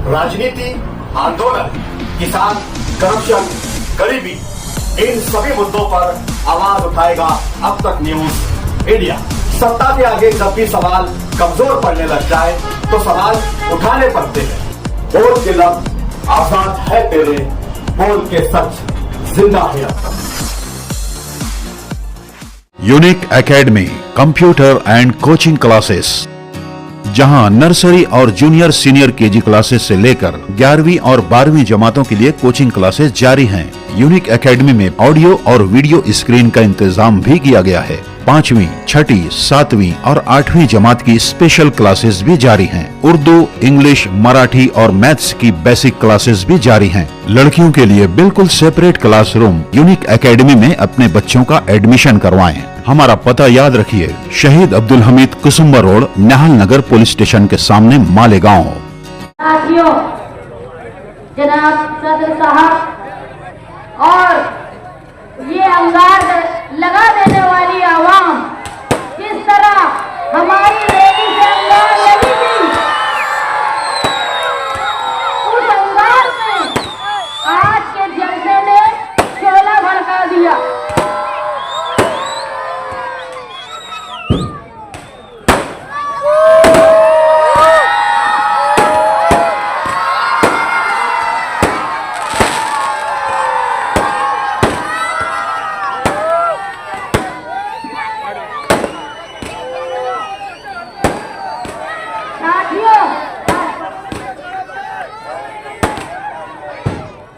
राजनीति, आंदोलन, किसान, करप्शन, गरीबी, इन सभी मुद्दों पर आवाज उठाएगा अब तक न्यूज इंडिया। सत्ता के आगे जब भी सवाल कमजोर पड़ने लग जाए तो सवाल उठाने पड़ते हैं। बोल के लफ्ज आजाद है तेरे, बोल के सच जिंदा है अब तक। Unique academy computer and coaching classes, जहां नर्सरी और जूनियर सीनियर केजी क्लासेस से लेकर 11वीं और 12वीं जमातों के लिए कोचिंग क्लासेस जारी हैं। यूनिक एकेडमी में ऑडियो और वीडियो स्क्रीन का इंतजाम भी किया गया है। 5वीं, 6ठी, 7वीं और 8वीं जमात की स्पेशल क्लासेस भी जारी हैं। उर्दू, इंग्लिश, मराठी और मैथ्स की बेसिक क्लासेस भी जारी हैं। लड़कियों के लिए बिल्कुल सेपरेट क्लासरूम। यूनिक एकेडमी में अपने बच्चों का एडमिशन करवाएं। हमारा पता याद रखिए, शहीद अब्दुल हमीद कुसुम्बा रोड, निहाल नगर पुलिस स्टेशन के सामने, मालेगांव। साथियों, जनाब सदर साहब और ये अंगार लगा देने वाली आवाम किस तरह हमारी रैली से अंगार लगी थी, उस अंगार में आज के जलसे ने शोला भड़का दिया।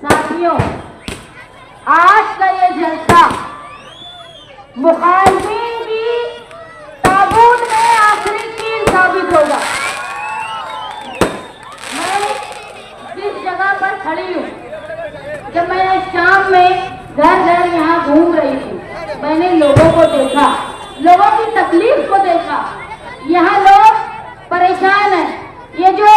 साथियों, आज का ये जलसा मुखालिफिन की ताबूत में आखिरी कील साबित होगा। मैं जिस जगह पर खड़ी हूँ, जब मैं शाम में घर घर यहाँ घूम रही थी, मैंने लोगों को देखा, लोगों की तकलीफ को देखा। यहाँ लोग परेशान हैं। ये जो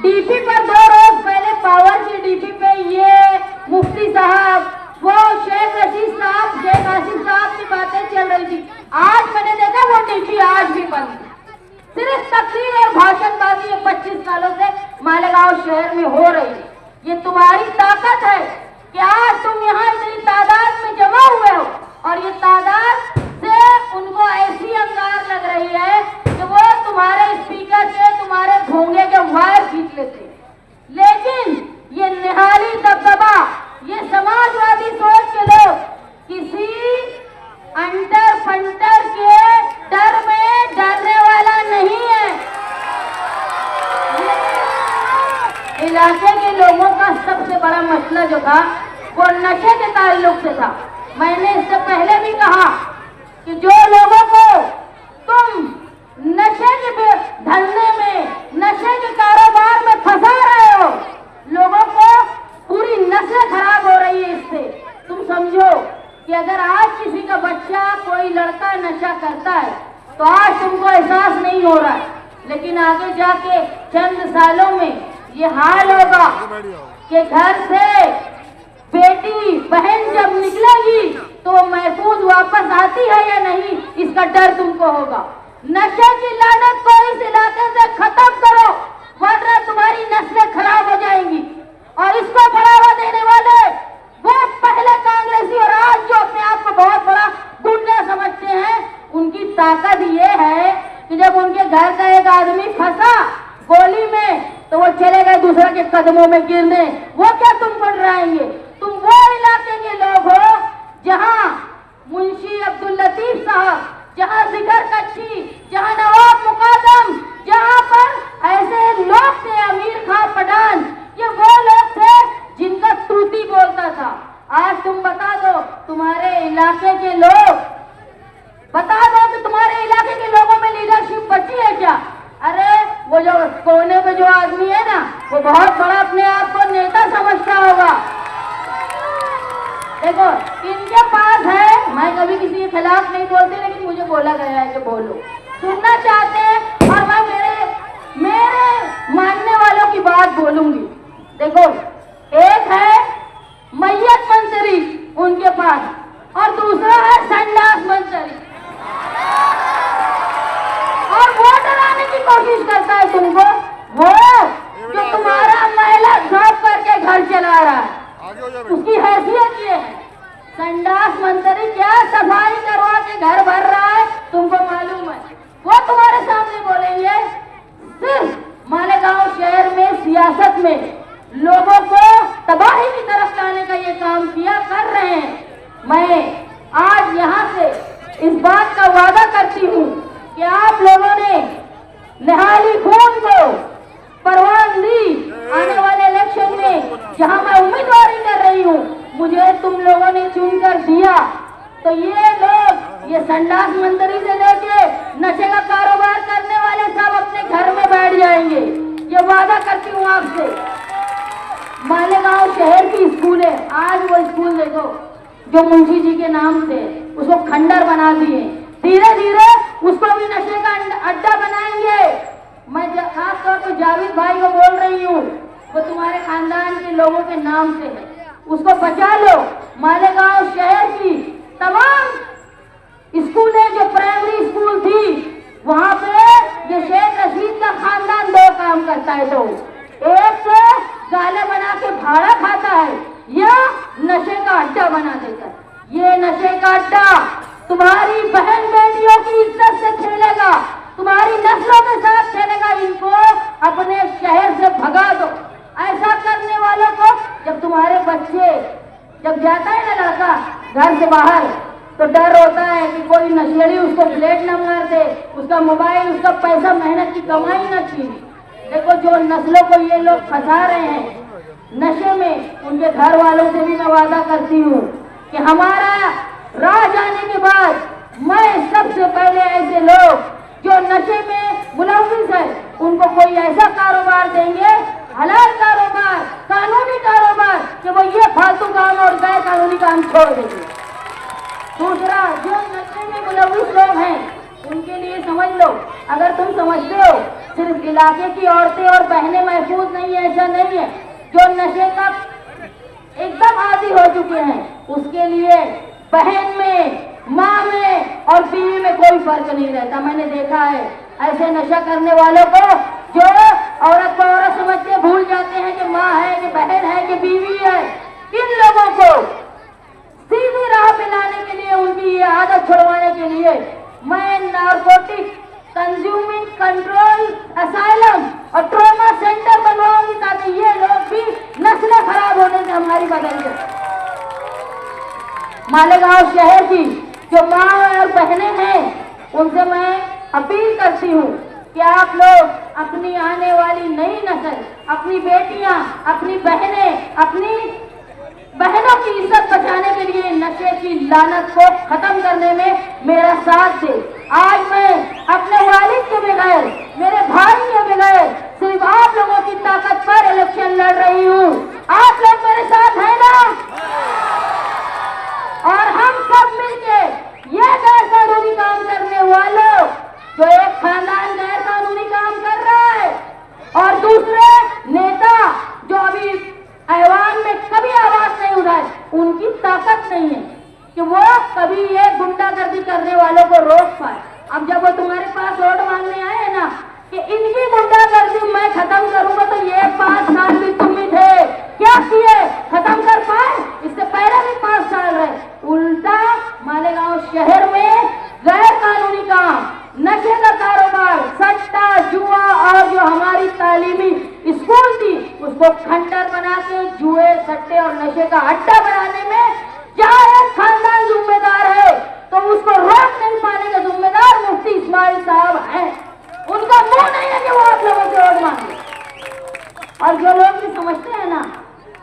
डीपी पर 2 रोज पहले पावर की डीपी पे ये मुफ्ती साहब, वो शेख रशीद साहब, शेख आसिफ साहब की बातें चल रही थी, आज मैंने देखा वो डीपी आज भी बंद। सिर्फ तकरीर और भाषणबाजी ये 25 सालों से मालेगांव शहर में हो रही है। ये तुम्हारी ताकत है कि आज तुम यहाँ इतनी तादाद में जमा हुए हो और ये तादाद से उनको ऐसी अंगार लग रही है कि वो तुम्हारे स्पीकर से तुम्हारे भोंगे के वायर खींच लेते। लेकिन ये निहाली दबदबा, ये समाजवादी सोच के लोग किसी अंटर फंटर के डर में डरने वाला नहीं है। इलाके के लोगों का सबसे बड़ा मसला जो था वो नशे के ताल्लुक से था। मैंने इससे पहले भी कहा कि जो लोगों को तुम नशे के धंधे में, नशे के कारोबार में फंसा रहे हो, लोगों को पूरी नस्ल खराब हो रही है इससे। तुम समझो कि अगर आज किसी का बच्चा, कोई लड़का नशा करता है तो आज तुमको एहसास नहीं हो रहा है, लेकिन आगे जाके चंद सालों में ये हाल होगा कि घर से बेटी बहन जब निकलेगी तो महफूज वापस आती है या नहीं, इसका डर तुमको होगा। नशे की लानत को इस इलाके से खत्म करो, वरना तुम्हारी नस्लें खराब हो जाएंगी। और इसको बढ़ावा देने वाले वो पहले कांग्रेसी और आज जो अपने आप को बहुत बड़ा गुंडा समझते हैं, उनकी ताकत ये है कि जब उनके घर का एक आदमी फंसा गोली में तो वो चले गए दूसरे के कदमों में गिरने। वो क्या तुमको डराएंगे? तुम वो इलाके के लोग हो जहां मुंशी अब्दुल लतीफ साहब, जहां जिगर कच्ची, जहां नवाब मुकादम, जहां पर ऐसे लोग थे, अमीर खां पठान, ये वो लोग थे जिनका तूती बोलता था। आज तुम बता दो, तुम्हारे इलाके के लोग बता दो कि तुम्हारे इलाके के लोगों में लीडरशिप बची है क्या? अरे वो जो कोने में जो आदमी है ना, वो बहुत बड़ा अपने आप को नेता समझता होगा। देखो, इनके पास है, मैं कभी किसी के खिलाफ नहीं बोलती, लेकिन मुझे बोला गया है कि बोलो, सुनना चाहते हैं और मैं मेरे मानने वालों की बात बोलूंगी। देखो, एक है मैयत मंत्री उनके पास और दूसरा है संडास मंत्री, और वोट लाने की कोशिश करता है तुमको। वो जो तुम संडास मंत्री क्या सफाई करवा के घर भर रहा है तुमको मालूम है? वो तुम्हारे सामने बोलेंगे। सिर्फ मालेगांव शहर में सियासत में लोगों को तबाही की तरफ लाने का ये काम किया कर रहे हैं। मैं आज यहाँ से इस बात का वादा करती हूँ कि आप लोगों ने निहाली खून को परवान दी। आने वाले इलेक्शन में जहाँ मैं उम्मीदवारी कर रही हूँ, मुझे तुम लोगों ने चुनकर दिया, तो ये लोग ये संडास मंत्री से लेके नशे का कारोबार करने वाले सब अपने घर में बैठ जाएंगे। ये वादा करती हूँ आपसे। मालेगांव शहर की स्कूल है, आज वो स्कूल देखो जो मुंशी जी के नाम से उसको खंडर बना दिए, धीरे धीरे उसको भी नशे का अड्डा बनाएंगे। मैं खास तौर पर जावेद भाई को बोल रही हूँ, वो तुम्हारे खानदान के लोगों के नाम से है, उसको बचा लो। मालेगांव शहर की तमाम स्कूलें जो प्राइमरी स्कूल थी, वहाँ पे ये शेख रशीद का खानदान दो काम करता है। तो एक से गाले बना के भाड़ा खाता है या नशे का अड्डा बना देकर। ये नशे का अड्डा तुम्हारी बहन बेटियों की इज्जत से खेलेगा, तुम्हारी नस्लों के साथ खेलेगा। इनको अपने शहर से भगा दो। ऐसा करने वालों को, जब तुम्हारे बच्चे जब जाता है ना लड़का घर से बाहर, तो डर होता है कि कोई नशेड़ी उसको ब्लेड न मार दे, उसका मोबाइल, उसका पैसा, मेहनत की कमाई न छीन। देखो जो नस्लों को ये लोग फंसा रहे हैं नशे में, उनके घर वालों से भी मैं वादा करती हूँ कि हमारा राह जाने के बाद मैं सबसे पहले ऐसे लोग जो नशे में मुलविस है उनको कोई ऐसा कारोबार देंगे, हलाल कारोबार, कानूनी कारोबार, कि वो ये फालतू काम और गैर कानूनी काम छोड़ देंगे। दूसरा, जो नशे में मुलविस लोग हैं उनके लिए समझ लो, अगर तुम समझते हो सिर्फ इलाके की औरतें और बहनें महफूज नहीं है, ऐसा नहीं है। जो नशे का एकदम आदी हो चुके हैं उसके लिए बहन में, माँ में और बीवी में कोई फर्क नहीं रहता। मैंने देखा है ऐसे नशा करने वालों को जो औरत को औरत समझते भूल जाते हैं कि माँ है कि बहन है कि बीवी है। इन लोगों को सीधी राह पे लाने के लिए, उनकी ये आदत छुड़वाने के लिए मैं नारकोटिक कंज्यूमिंग कंट्रोल असाइलम और ट्रॉमा सेंटर बनवाऊंगी, ताकि ये लोग भी नस्लें खराब होने से हमारी बदल जाए। मालेगांव शहर की जो माँ और बहनें हैं उनसे मैं अपील करती हूँ कि आप लोग अपनी आने वाली नई नस्ल, अपनी बेटियां, अपनी बहनें, अपनी बहनों की इज्जत बचाने के लिए नशे की लानत को खत्म करने में मेरा साथ दे। आज मैं अपने वालिद के बगैर, मेरे भाई के बगैर, सिर्फ आप लोगों की ताकत पर इलेक्शन लड़ रही हूँ। आप लोग मेरे साथ हैं ना? और हम सब मिलके ये गैर कानूनी काम करने वालों, जो एक खानदान गैर कानूनी काम कर रहा है और दूसरे नेता जो अभी ऐवान में कभी आवाज नहीं उठाए, उनकी ताकत नहीं है कि वो कभी ये गुंडागर्दी करने वालों को रोक पाए। अब जब वो तुम्हारे पास वोट मांगने आए हैं ना कि इनकी गुंडागर्दी मैं खत्म करूंगा, तो ये 5 साल भी तुम ही थे, क्या किए? खत्म कर पाए? इससे पहले भी 5 साल रहे। उल्टा मालेगांव शहर में गैर कानूनी काम, नशे का कारोबार, सट्टा, जुआ और जो हमारी तालीमी स्कूल थी उसको खंडर बना के जुए, सट्टे और नशे का अड्डा बनाने में जहाँ एक खानदान जिम्मेदार है, तो उसको रोक नहीं पाने का जिम्मेदार मुफ्ती इस्माइल साहब हैं। उनका मुंह नहीं है कि वो आप लोगों से वोट मांगे। और जो लोग भी समझते हैं ना,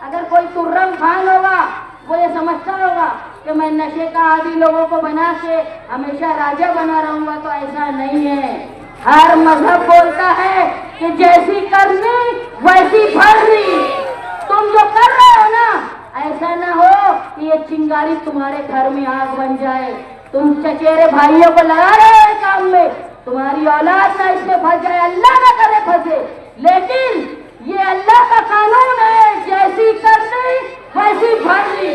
अगर कोई तुर्रम खान होगा वो ये समझता होगा कि मैं नशे का आदी लोगों को बना के हमेशा राजा बना रहूंगा, तो ऐसा नहीं है। हर मजहब बोलता है कि जैसी करनी वैसी भरनी। तुम जो कर रहे हो ना, ऐसा ना हो कि ये चिंगारी तुम्हारे घर में आग बन जाए। तुम चचेरे भाइयों को लगा रहे हो काम में, तुम्हारी औलाद ना इसमें फंस जाए, अल्लाह ना करे फंसे। लेकिन ये अल्लाह का कानून है, जैसी करनी वैसी भरनी।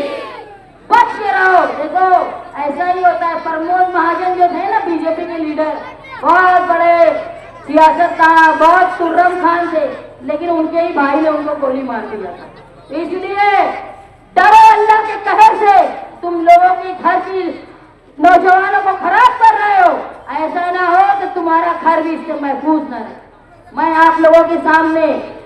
बच के रहो। देखो ऐसा ही होता है। प्रमोद महाजन जो थे ना बीजेपी के लीडर, बहुत बड़े सियासतदान, बहुत तुर्रम खान थे, लेकिन उनके ही भाई ने उनको गोली मार दिया था। इसलिए डरो अल्लाह के कहर से। तुम लोगों की घर की नौजवानों को खराब कर रहे हो। ऐसा ना हो कि तुम्हारा घर भी इससे महफूज न रहे। मैं आप लोगों के सामने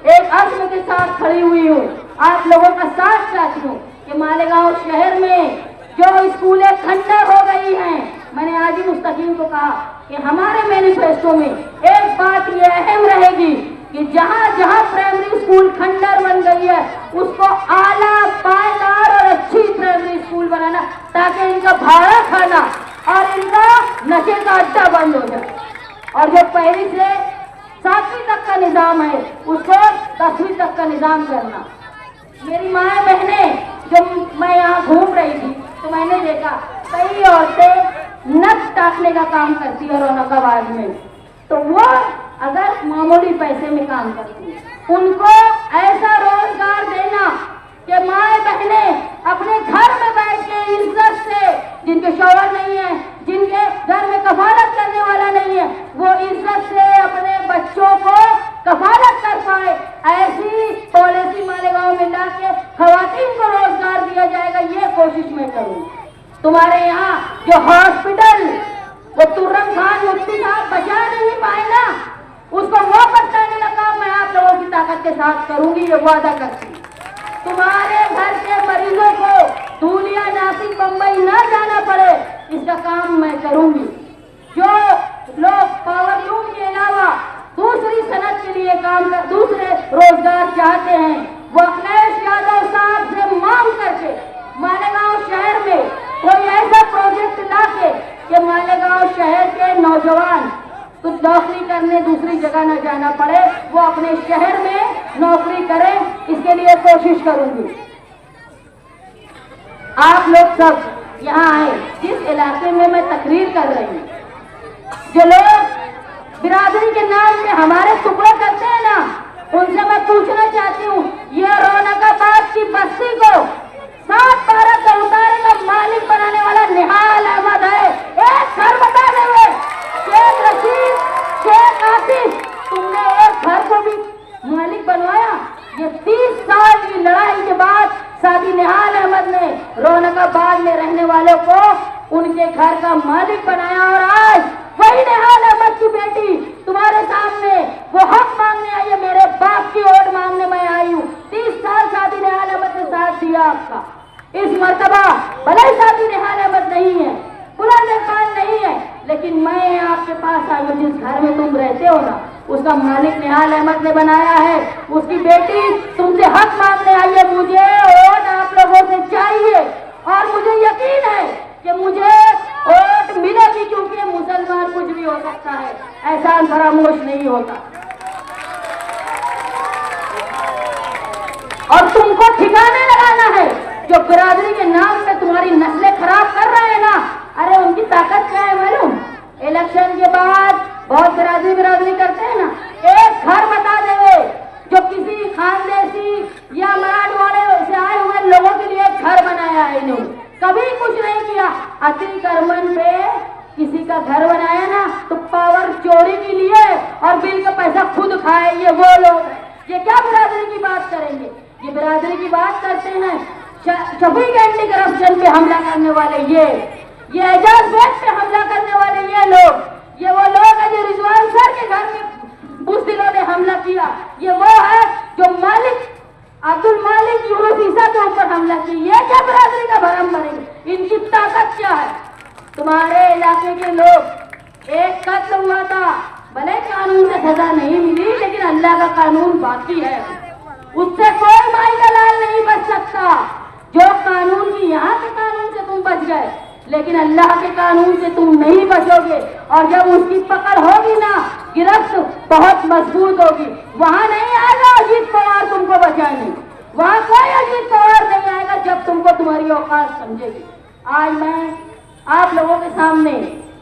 एक अज़्म के साथ खड़ी हुई हूँ, आप लोगों का साथ चाहती हूँ कि मालेगांव शहर में जो स्कूलें खंडर हो गई हैं, मैंने आज ही मुस्तकीम को कहा कि हमारे मैनिफेस्टो में एक बात ये अहम रहेगी कि जहाँ जहाँ प्राइमरी स्कूल खंडर बन गई है उसको आला पायदार और अच्छी प्राइमरी स्कूल बनाना, ताकि इनका भाड़ा खाना और इनका नशे का अड्डा बंद हो जाए। और जो पहली से 7वीं तक का निजाम है उसको 10वीं तक का निजाम करना। मेरी माँ बहने, जब मैं यहाँ घूम रही थी तो मैंने देखा कई औरतें नक काटने का काम करती है औरंगाबाद में, तो वो अगर मामूली पैसे में काम करती है, उनको ऐसा रोजगार देना कि माए बहने अपने घर में बैठ के इज्जत से, जिनके शौहर नहीं है, जिनके घर में कफालत करने वाला नहीं है, वो इज्जत से अपने बच्चों को कफालत कर पाए, ऐसी पॉलिसी मालेगांव में लाके खवातीन को रोजगार दिया जाएगा, ये कोशिश मैं करूँगी। तुम्हारे यहाँ जो हॉस्पिटल वो तुर्रम खान मुफ्ती साहब बचा नहीं पाए ना, उसको वो बचाने का काम मैं आप लोगों की ताकत के साथ करूंगी, ये वादा करती हूँ। तुम्हारे घर के मरीजों को धूलिया, नासिक, बम्बई ना जाना पड़े, इसका काम मैं करूंगी। जो लोग पावर लूम के अलावा दूसरी सनत के लिए काम कर, दूसरे रोजगार चाहते हैं, वो अखिलेश यादव साहब से मांग करके मालेगांव शहर में कोई ऐसा प्रोजेक्ट लाके कि मालेगांव शहर के नौजवान तो नौकरी करने दूसरी जगह न जाना पड़े, वो अपने शहर में नौकरी करें, इसके लिए कोशिश करूंगी। आप लोग सब यहाँ आए, जिस इलाके में मैं तकरीर कर रही हूँ, जो लोग बिरादरी के नाम पे हमारे टुकड़े करते हैं ना, उनसे मैं पूछना चाहती हूँ, ये रौनकाबाद की बस्ती को 7-12 का उतारे का मालिक बनाने वाला निहाल अहमद है। एक घर बता देवे, शेख रशीद, शेख आसिफ, तुमने एक घर को भी मालिक बनवाया। ये 30 साल की लड़ाई के बाद सादी निहाल अहमद ने रौनकाबाद में रहने वालों को उनके घर का मालिक बनाया, और आज वही निहाल अहमद की बेटी तुम्हारे सामने वो हक मांगने आई है, मेरे बाप की वोट मांगने मैं आई हूँ। 30 साल सादी निहाल अहमद ने साथ दिया आपका। इस मर्तबा भले सादी निहाल अहमद नहीं है, बुलंद खान नहीं है, लेकिन मैं आपके पास आई हूँ, जिस घर में तुम रहते हो ना, उसका मालिक निहाल अहमद ने बनाया है। उसकी बेटी तुमसे हक मांगने आई है। मुझे वोट आप लोगों से चाहिए, और मुझे यकीन है कि मुझे वोट मिलेगी, क्योंकि मुसलमान कुछ भी हो सकता है, एहसान फरामोश नहीं होता। और तुमको ठिकाने लगाना है जो बिरादरी के नाम पे तुम्हारी नस्लें खराब कर रहे हैं ना, अरे उनकी ताकत क्या है मालूम? इलेक्शन के बाद बहुत बिरादरी करते हैं ना, एक घर बता देंगे जो किसी खानदेशी या मराठवाड़े से आए हुए लोगों के लिए घर बनाया है, इन्होंने कभी कुछ नहीं किया। अति करमन पे किसी का घर बनाया ना तो पावर चोरी के लिए और बिल का पैसा खुद खाए, ये वो लोग हैं। ये क्या बिरादरी की बात करेंगे? ये बिरादरी की बात करते हैं शफीक एंटी करप्शन पे हमला करने वाले, ये एजाज बेग पे हमला करने वाले ये लोग, ये वो लोग हैं जो रिजवान सर के घर में बुज़दिलों ने हमला किया। ये वो है जो मालिक अब्दुल मालिक यूनुस ईसा के ऊपर हमला किया। ये क्या बिरादरी का भरम बनेंगे? इनकी ताकत क्या है? तुम्हारे इलाके के लोग, एक कत्ल हुआ था, भले कानून से सजा नहीं मिली, लेकिन अल्लाह का कानून बाकी है, उससे कोई माई का लाल नहीं बच सकता। जो कानून की यहाँ के कानून से तुम बच गए, लेकिन अल्लाह के कानून से तुम नहीं बचोगे। और जब उसकी पकड़ होगी ना, गिरफ्त बहुत मजबूत होगी, वहां नहीं आएगा अजीत पवार तुमको बचाने, वहां कोई अजीत पवार नहीं आएगा जब तुमको तुम्हारी औकात समझेगी। आज मैं आप लोगों के सामने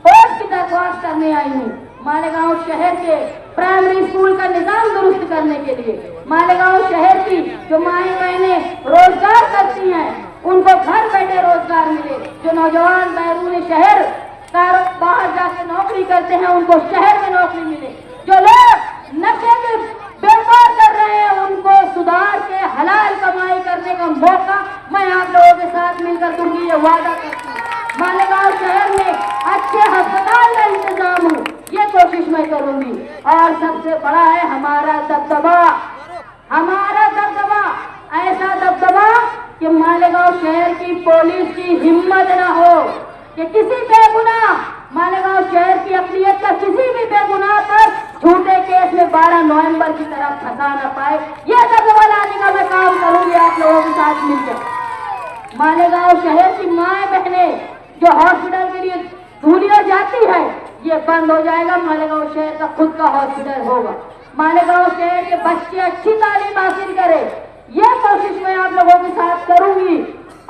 वोट की दरख्वास्त करने आई हूँ, मालेगांव शहर के प्राइमरी स्कूल का निजाम दुरुस्त करने के लिए। मालेगांव शहर की जो माएँ बहनें रोजगार करती हैं, उनको घर बैठे रोजगार मिले। जो नौजवान बैरून शहर बाहर जाके नौकरी करते हैं, उनको शहर में नौकरी मिले। जो लोग नशे के व्यापार कर रहे हैं, उनको सुधार के हलाल कमाई करने का मौका मैं आप लोगों के साथ मिलकर दूंगी, ये वादा करती हूँ। मालेगांव शहर में अच्छे अस्पताल का इंतजाम हो, ये कोशिश मैं करूंगी। और सबसे बड़ा है हमारा दबदबा, हमारा दबदबा, ऐसा दबदबा कि मालेगांव शहर की पुलिस की हिम्मत न हो कि किसी बेगुनाह मालेगांव शहर की अक़लियत का किसी भी बेगुनाह पर झूठे केस में 12 नवंबर की तरह फंसा न पाए। यह दबदबा लाने का मैं काम करूंगी आप लोगों के साथ मिलकर। मालेगांव शहर की माए बहने जो हॉस्पिटल के लिए दूरियों जाती है, ये बंद हो जाएगा। मालेगांव शहर का खुद का हॉस्पिटल होगा। मालेगांव शहर के बच्चे अच्छी तालीम हासिल करें, यह कोशिश मैं आप लोगों के साथ करूंगी।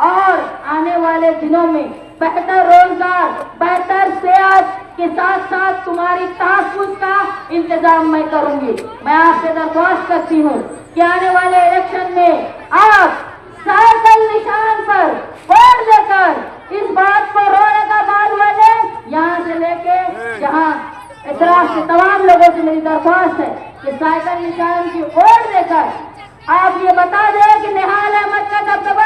और आने वाले दिनों में बेहतर रोजगार, बेहतर सेहत के साथ साथ तुम्हारी तहफ़्फ़ुज़ का इंतजाम मैं करूंगी। मैं आपसे दरख्वास्त करती हूँ कि आने वाले इलेक्शन में आप साइकिल निशान पर वोट देकर इस बात को रोने का माल बने। यहाँ से लेके जहाँ इतराज के तमाम लोगों से मेरी दरख्वास्त है कि साइकिल निशान की वोट देकर आप ये बता दें कि निहाल अहमद का दबदबा